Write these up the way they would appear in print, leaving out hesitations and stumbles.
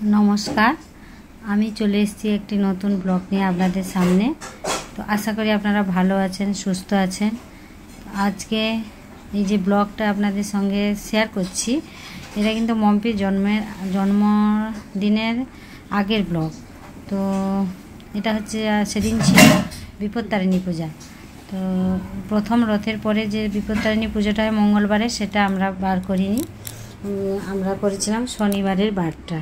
नमस्कार আমি চলে এসেছি একটি নতুন ব্লগ নিয়ে আপনাদের সামনে। তো আশা করি আপনারা ভালো আছেন, সুস্থ আছেন। আজকে এই যে ব্লগটা আপনাদের সঙ্গে শেয়ার করছি, এটা কিন্তু মম্পির জন্মদিনের আগের ব্লগ। তো এটা হচ্ছে সেদিন ছিল বিপত্তারিণী পূজা। তো প্রথম রথের পরে যে বিপত্তারিণী পুজোটা হয় মঙ্গলবারে, সেটা আমরা বার করিনি, আমরা করেছিলাম শনিবারের বারটা।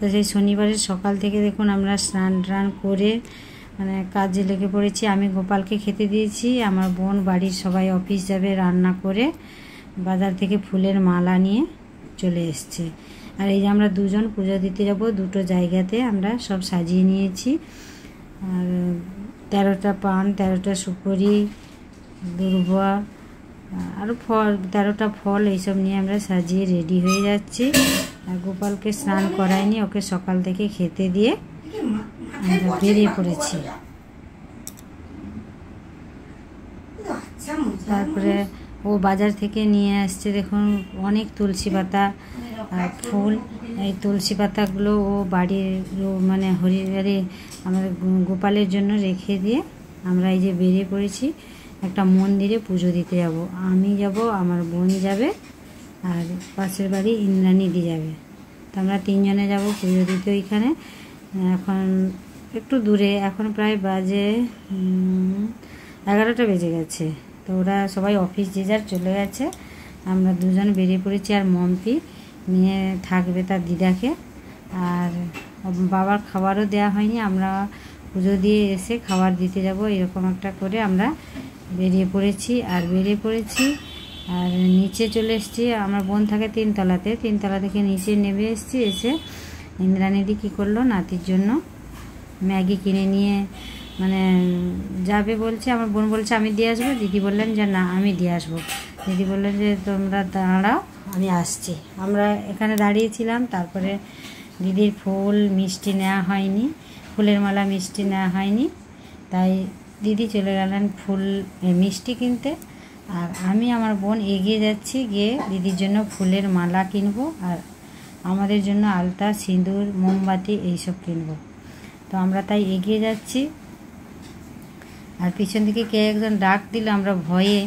তো সেই শনিবারের সকাল থেকে দেখুন আমরা স্নান টান করে মানে কাজে লেগে পড়েছি। আমি গোপালকে খেতে দিয়েছি, আমার বোন বাড়ির সবাই অফিস যাবে, রান্না করে বাজার থেকে ফুলের মালা নিয়ে চলে এসছে। আর এই যে আমরা দুজন পুজো দিতে যাব, দুটো জায়গাতে আমরা সব সাজিয়ে নিয়েছি। আর 13টা পান, 13টা সুপারি, দুর্বা, আরও ফল, 13টা ফল, এইসব নিয়ে আমরা সাজিয়ে রেডি হয়ে যাচ্ছি। আর গোপালকে স্নান করাইনি, ওকে সকাল থেকে খেতে দিয়ে আমরা বেরিয়ে পড়েছি। তারপরে ও বাজার থেকে নিয়ে আসছে দেখুন অনেক তুলসী পাতা আর ফুল। এই তুলসী পাতাগুলো ও বাড়ির মানে হরিবারে আমাদের গোপালের জন্য রেখে দিয়ে আমরা এই যে বেরিয়ে পড়েছি একটা মন্দিরে পুজো দিতে যাব। আমি যাব, আমার বোন যাবে, আর পাশের বাড়ি ইন্দ্রাণীদি যাবে। তো আমরা তিনজনে যাব পুজো দিতে ওইখানে। এখন একটু দূরে, এখন প্রায় বাজে 11টা বেজে গেছে। তো ওরা সবাই অফিস যে যার চলে গেছে, আমরা দুজন বেরিয়ে পড়েছি। আর মম্পি নিয়ে থাকবে তার দিদাকে। আর বাবার খাবারও দেওয়া হয়নি, আমরা পুজো দিয়ে এসে খাবার দিতে যাব, এরকম একটা করে আমরা বেরিয়ে পড়েছি। আর নিচে চলে এসেছি। আমার বোন থাকে তিনতলাতে, তিনতলা থেকে নিচে নেমে এসেছি। এসে ইন্দ্রাণীদি কী করলো, নাতির জন্য ম্যাগি কিনে নিয়ে মানে যাবে বলছে। আমার বোন বলছে আমি দিয়ে আসবো, দিদি বললেন যে না আমি দিয়ে আসবো। দিদি বললেন যে তোমরা দাঁড়াও, আমি আসছি। আমরা এখানে দাঁড়িয়েছিলাম। তারপরে দিদির ফুল মিষ্টি নেওয়া হয়নি, ফুলের মালা মিষ্টি নেওয়া হয়নি, তাই দিদি চলে গেলেন ফুল মিষ্টি কিনতে। আর আমি আমার বোন এগিয়ে যাচ্ছি, গিয়ে দিদির জন্য ফুলের মালা কিনবো, আর আমাদের জন্য আলতা, সিঁদুর, মোমবাতি এইসব কিনবো। তো আমরা তাই এগিয়ে যাচ্ছি। আর পিছন থেকে কে একজন ডাক দিল, আমরা ভয়ে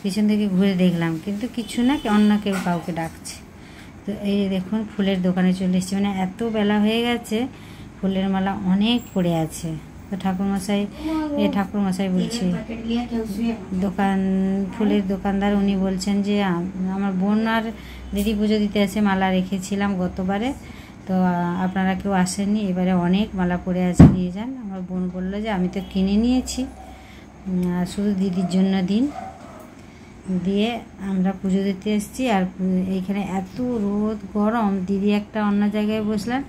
পিছন থেকে ঘুরে দেখলাম, কিন্তু কিছু না, অন্য কেউ কাউকে ডাকছে। তো এই দেখুন ফুলের দোকানে চলে এসেছি, মানে এত বেলা হয়ে গেছে, ফুলের মালা অনেক পড়ে আছে। তো ঠাকুরমশাই বলছি ফুলের দোকানদার, উনি বলছেন যে আমার বোন আর দিদি পুজো দিতে আসে, মালা রেখেছিলাম গতবারে, তো আপনারা কেউ আসেননি, এবারে অনেক মালা পড়ে আছে, নিয়ে যান। আমার বোন বললো যে আমি তো কিনে নিয়েছি, শুধু দিদির জন্য দিন। দিয়ে আমরা পুজো দিতে এসেছি। আর এইখানে এত রোদ গরম, দিদি একটা অন্য জায়গায় বসলেন,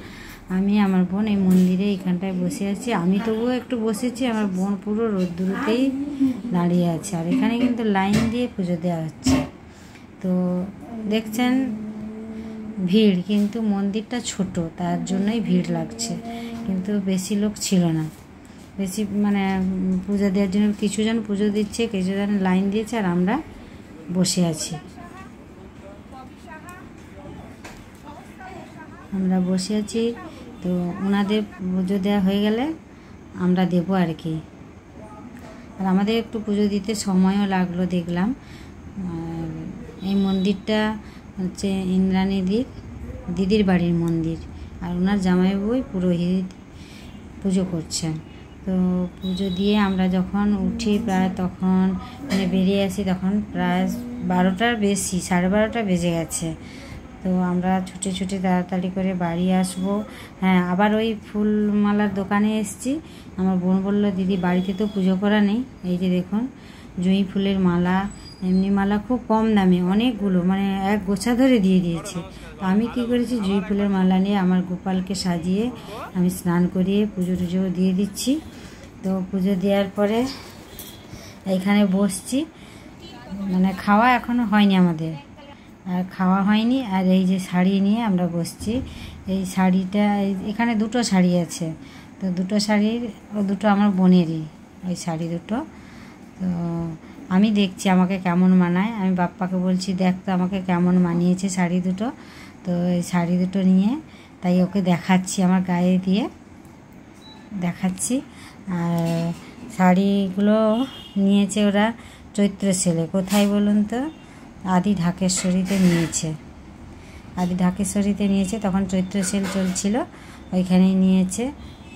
আমি আমার বোন এই মন্দিরে এইখানটায় বসে আছি। আমি তবুও একটু বসেছি, আমার বোন পুরো রোদ্দুরতেই দাঁড়িয়ে আছে। আর এখানে কিন্তু লাইন দিয়ে পুজো দেওয়া হচ্ছে। তো দেখছেন ভিড়, কিন্তু মন্দিরটা ছোট, তার জন্যই ভিড় লাগছে, কিন্তু বেশি লোক ছিল না। বেশি মানে পূজা দেওয়ার জন্য কিছুজন পুজো দিচ্ছে, কিছুজন লাইন দিয়েছে, আর আমরা বসে আছি। তো ওনাদের পুজো দেওয়া হয়ে গেলে আমরা দেবো আর কি। আর আমাদের একটু পুজো দিতে সময়ও লাগলো দেখলাম। আর এই মন্দিরটা হচ্ছে দিদির বাড়ির মন্দির, আর ওনার জামাইবাবুই পুরোহিত পুজো করছেন। তো পুজো দিয়ে আমরা যখন উঠি প্রায় তখন মানে বেরিয়ে আসি, তখন প্রায় 12টার বেশি, 12:30 বেজে গেছে। তো আমরা ছুটে তাড়াতাড়ি করে বাড়ি আসবো। হ্যাঁ, আবার ওই ফুলমালার দোকানে এসেছি। আমার বোন বললো দিদি বাড়িতে তো পুজো করা নেই, এই যে দেখুন জুঁই ফুলের মালা, এমনি মালা খুব কম দামে অনেকগুলো, মানে এক গোছা ধরে দিয়ে দিয়েছে। তো আমি কী করেছি, জুঁই ফুলের মালা নিয়ে আমার গোপালকে সাজিয়ে আমি স্নান করিয়ে পুজো টুজো দিয়ে দিচ্ছি। তো পুজো দেওয়ার পরে এইখানে বসছি, মানে খাওয়া এখনও হয়নি আমাদের, আর খাওয়া হয়নি। আর এই যে শাড়ি নিয়ে আমরা বসছি, এই শাড়িটা এখানে দুটো শাড়ি আছে। তো দুটো শাড়ির, দুটো আমার বোনেরই ওই শাড়ি দুটো। তো আমি দেখছি আমাকে কেমন মানায়, আমি বাপ্পাকে বলছি দেখ তো আমাকে কেমন মানিয়েছে শাড়ি দুটো। তো এই শাড়ি দুটো নিয়ে তাই ওকে দেখাচ্ছি, আমার গায়ে দিয়ে দেখাচ্ছি। আর শাড়িগুলো নিয়েছে ওরা চৈত্র সেলে। কোথায় বলুন তো? আদি ঢাকেশ্বরীতে নিয়েছে। আদি ঢাকেশ্বরীতে নিয়েছে, তখন চৈত্র সেল চলছিল, ওইখানেই নিয়েছে।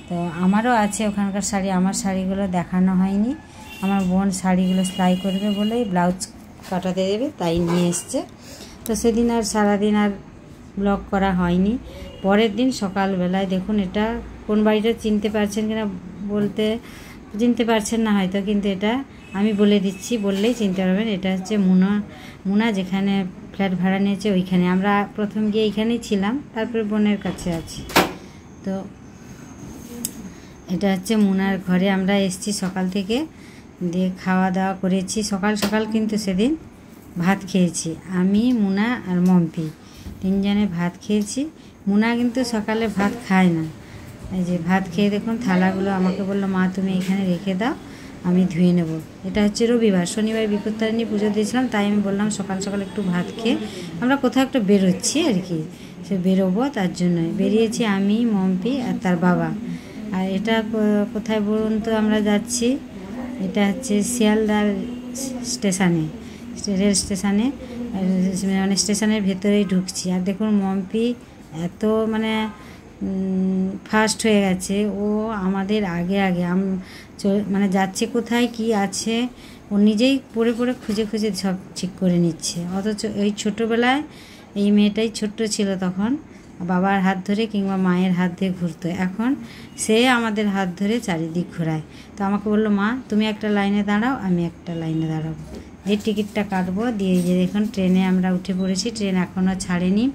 তো আমারও আছে ওখানকার শাড়ি, আমার শাড়িগুলো দেখানো হয়নি। আমার বোন শাড়িগুলো সেলাই করবে বলেই ব্লাউজ কাটাতে দেবে, তাই নিয়ে এসছে। তো সেদিন আর সারাদিন আর ব্লগ করা হয়নি। পরের দিন সকালবেলায় দেখুন, এটা কোন বাড়িটা চিনতে পারছেন কিনা বলতে, চিনতে পারছেন না হয়তো, কিন্তু এটা আমি বলে দিচ্ছি, বললেই চিনতে পারবেন। এটা হচ্ছে মুনা যেখানে ফ্ল্যাট ভাড়া নিয়েছে ওইখানে। আমরা প্রথম গিয়ে এইখানেই ছিলাম, তারপরে বোনের কাছে আছি। তো এটা হচ্ছে মুনার ঘরে আমরা এসেছি সকাল থেকে, দিয়ে খাওয়া দাওয়া করেছি। সকাল সকাল কিন্তু সেদিন ভাত খেয়েছি, আমি, মুনা আর মম্পি তিনজনে ভাত খেয়েছি। মুনা কিন্তু সকালে ভাত খায় না। এই যে ভাত খেয়ে দেখুন থালাগুলো আমাকে বললো, মা তুমি এখানে রেখে দাও, আমি ধুয়ে নেব। এটা হচ্ছে রবিবার, শনিবার বিপত্তারিণী পুজো দিয়েছিলাম, তাই আমি বললাম সকাল সকাল একটু ভাত খেয়ে আমরা কোথাও একটু বেরোচ্ছি আর কি, সে বেরোবো তার জন্যই বেরিয়েছি আমি, মম্পি আর তার বাবা। আর এটা কোথায় বলুন তো আমরা যাচ্ছি? এটা হচ্ছে শিয়ালদা স্টেশনে, রেল স্টেশনে, মানে স্টেশনের ভেতরেই ঢুকছি। আর দেখুন মম্পি এত মানে ফাস্ট হয়ে গেছে, ও আমাদের আগে আগে মানে যাচ্ছে কোথায় কি আছে ও নিজেই পড়ে পড়ে খুঁজে খুঁজে সব ঠিক করে নিচ্ছে। অথচ এই ছোটোবেলায় এই মেয়েটাই ছোট্ট ছিল তখন বাবার হাত ধরে কিংবা মায়ের হাত ধরে ঘুরতো, এখন সে আমাদের হাত ধরে চারিদিক ঘোরায়। তো আমাকে বললো, মা তুমি একটা লাইনে দাঁড়াও, আমি একটা লাইনে দাঁড়াবো, যে টিকিটটা কাটবো। দিয়ে যে দেখুন ট্রেনে আমরা উঠে পড়েছি, ট্রেন এখনও ছাড়েনি।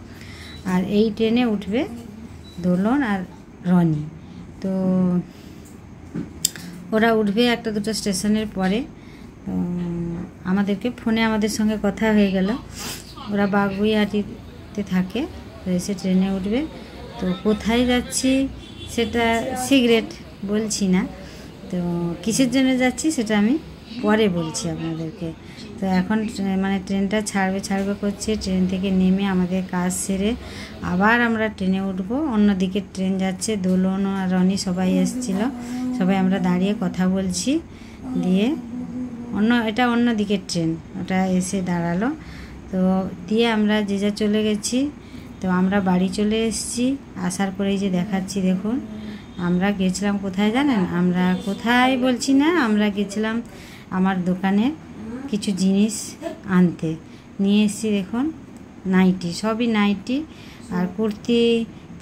আর এই ট্রেনে উঠবে দোলন আর রনি। তো ওরা উঠবে একটা দুটো স্টেশনের পরে। আমাদেরকে ফোনে আমাদের সঙ্গে কথা হয়ে গেল, ওরা বাগুইহাটিতে থাকে, তো এসে ট্রেনে উঠবে। তো কোথায় যাচ্ছি সেটা সিক্রেট বলছি না, তো কিসের জন্য যাচ্ছি সেটা আমি পরে বলছি আপনাদেরকে। তো এখন মানে ট্রেনটা ছাড়বে করছে, ট্রেন থেকে নেমে আমাদের কাজ সেরে আবার আমরা ট্রেনে উঠবো। অন্যদিকে ট্রেন যাচ্ছে, দোলন আর রনি সবাই এসেছিলো, সবাই আমরা দাঁড়িয়ে কথা বলছি। দিয়ে এটা অন্য দিকের ট্রেন, ওটা এসে দাঁড়ালো। তো দিয়ে আমরা যে যা চলে গেছি। তো আমরা বাড়ি চলে এসেছি, আসার পরেই যে দেখাচ্ছি দেখুন, আমরা গেছিলাম কোথায় জানেন? আমরা কোথায় বলছি না, আমরা গেছিলাম আমার দোকানে কিছু জিনিস আনতে, নিয়ে এসেছি দেখুন নাইটি, সবই নাইটি আর কুর্তি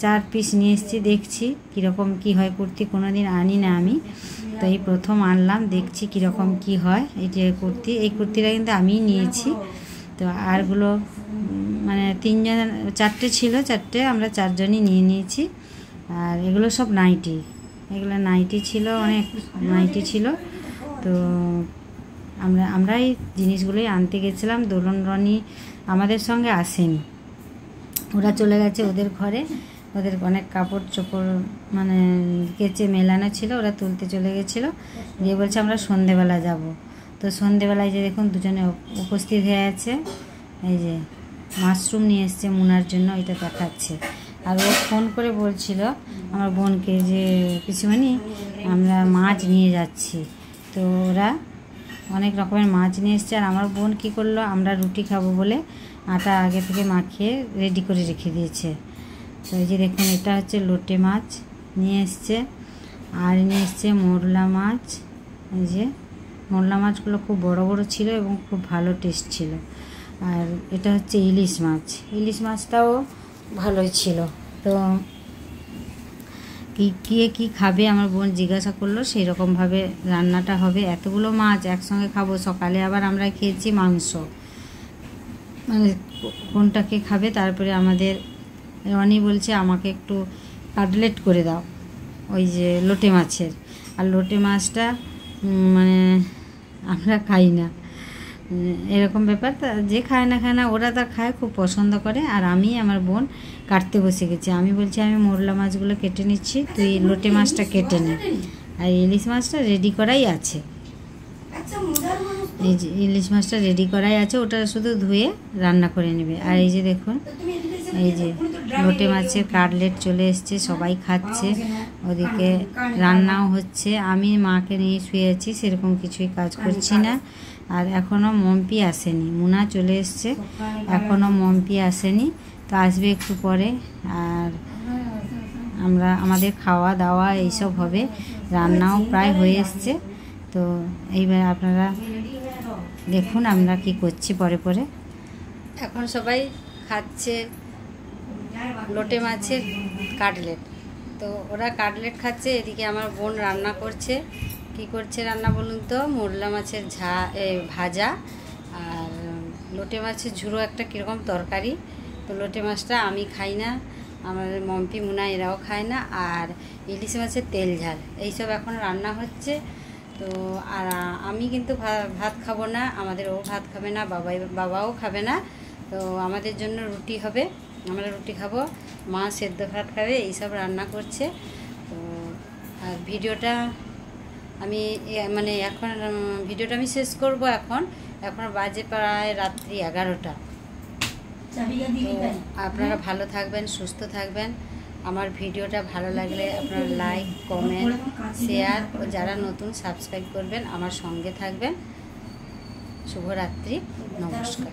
4 পিস নিয়ে এসেছি। দেখছি কীরকম কি হয়, কুর্তি কোনো দিন আনি না আমি, তো এই প্রথম আনলাম, দেখছি কীরকম কি হয়। এই যে কুর্তি, এই কুর্তিটা কিন্তু আমিই নিয়েছি। তো আরগুলো মানে 4টে ছিল, 4টে আমরা 4 জনই নিয়ে নিয়েছি। আর এগুলো সব নাইটি, এগুলো নাইটি ছিল, অনেক নাইটি ছিল। তো আমরা এই জিনিসগুলোই আনতে গেছিলাম। দোলন রনি আমাদের সঙ্গে আসেনি, ওরা চলে গেছে ওদের ঘরে, ওদের অনেক কাপড় চোপড় মানে কেচে মেলানো ছিল, ওরা তুলতে চলে গেছিলো। দিয়ে বলছে আমরা সন্ধেবেলা যাব। তো সন্ধেবেলায় যে দেখুন দুজনে উপস্থিত হয়ে আছে। এই যে মাশরুম নিয়ে এসছে মুনার জন্য, এটা দেখাচ্ছে। আর ও ফোন করে বলছিল আমার বোনকে যে পিসিমণি আমরা মাছ নিয়ে যাচ্ছি। তো ওরা অনেক রকমের মাছ নিয়ে এসছে। আর আমার বোন কী করলো, আমরা রুটি খাবো বলে আটা আগে থেকে মাখিয়ে রেডি করে রেখে দিয়েছে। তো এই যে দেখুন এটা হচ্ছে লোটে মাছ নিয়ে এসছে, আর নিয়ে এসছে মোরলা মাছ। এই যে মোরলা মাছগুলো খুব বড় বড় ছিল এবং খুব ভালো টেস্ট ছিল। আর এটা হচ্ছে ইলিশ মাছ, ইলিশ মাছটাও ভালোই ছিল। তো কি খাবে আমার বোন জিজ্ঞাসা করলো, সেই রকমভাবে রান্নাটা হবে। এতগুলো মাছ একসঙ্গে খাবো, সকালে আবার আমরা খেয়েছি মাংস, মানে কোনটাকে খাবে। তারপরে আমাদের রনি বলছে আমাকে একটু কাটলেট করে দাও ওই যে লোটে মাছের। আর লোটে মাছটা মানে আমরা খাই না, এরকম ব্যাপার। তা যে খায় না ওরা তা খায়, খুব পছন্দ করে। আর আমি আমার বোন কাটতে বসে গেছি, আমি বলছি আমি মোরলা মাছগুলো কেটে নিচ্ছি, তুই লোটে মাছটা কেটে নে। আর ইলিশ মাছটা রেডি করাই আছে, এই যে ইলিশ মাছটা রেডি করাই আছে, ওটা শুধু ধুয়ে রান্না করে নেবে। আর এই যে দেখুন এই যে লোটে মাছের কাটলেট চলে এসছে, সবাই খাচ্ছে, ওদিকে রান্নাও হচ্ছে। আমি মাকে নিয়ে শুয়েছি, সেরকম কিছুই কাজ করছি না। আর এখনও মম্পি আসেনি, মুনা চলে এসছে, এখনও মম্পি আসেনি, তো আসবে একটু পরে। আর আমাদের খাওয়া দাওয়া এইসব হবে, রান্নাও প্রায় হয়ে এসছে। তো এইবার আপনারা দেখুন আমরা কি করছি পরে পরে। এখন সবাই খাচ্ছে লোটে মাছের কাটলেট, তো ওরা কাটলেট খাচ্ছে, এদিকে আমার বোন রান্না করছে। কি করছে রান্না বলুন তো? মোরলা মাছের ভাজা আর লোটে মাছের ঝুড়ো একটা কীরকম তরকারি। তো লোটে মাছটা আমি খাই না, আমার মম্পি মুনা এরাও খায় না। আর ইলিশ মাছের তেল ঝাল, এইসব এখন রান্না হচ্ছে। তো আর আমি কিন্তু ভাত খাবো না, আমাদের ও ভাত খাবে না, বাবাও খাবে না। তো আমাদের জন্য রুটি হবে, আমরা রুটি খাবো, মা সেদ্ধ ভাত খাবে, এইসব রান্না করছে। তো আর ভিডিওটা আমি এখন ভিডিওটা আমি শেষ করব। এখন বাজে প্রায় রাত্রি 11টা। আপনারা ভালো থাকবেন, সুস্থ থাকবেন। আমার ভিডিওটা ভালো লাগলে আপনারা লাইক, কমেন্ট, শেয়ার ও যারা নতুন সাবস্ক্রাইব করবেন, আমার সঙ্গে থাকবেন। শুভরাত্রি, নমস্কার।